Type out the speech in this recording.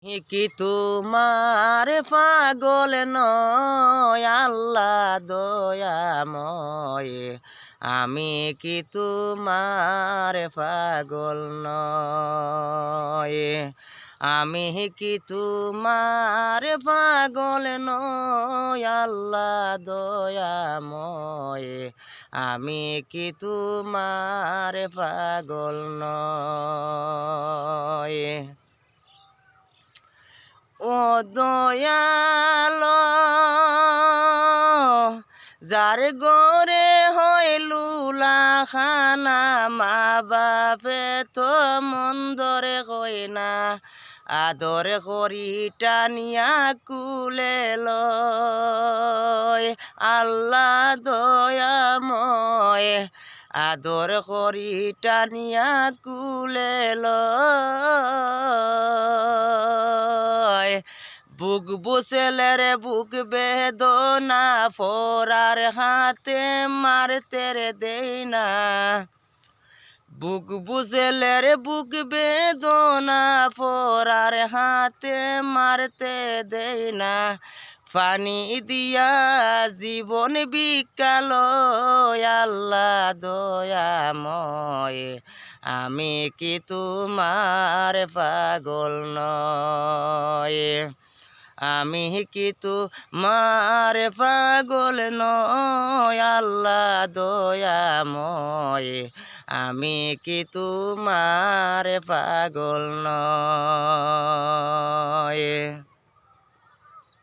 কি তোমার পাগল নয় আল্লাহ দয়াময়, আমি কি তোমার পাগল নয়, আমি কি তোমার পাগল নয় আল্লাহ দয়াময়, আমি কি তোমার পাগল নয়। ও দয়াল যার গরে হইলুলা খানা, মা বাপে তো মন্দরে কই না, আদরে করি টানিয়া কুলে লয় আল্লাহ দয়াময়, আদর করি টানিয়া কুলে লয়। বুক বুসেলের বুক বেদনা, ফোরার হাতে মারতে রে দেই না, বুক বুঝেলের বুক বেদনা, ফোরার হাতে মারতে দেই না, পানি দিয়া জীবন বিকাল আল্লাহ দয়াময়, আমি কি তোমার পাগল নয়, আমি কি তোমার পাগল নয় আল্লাহ দয়াময়, আমি কি তোমার পাগল নয়।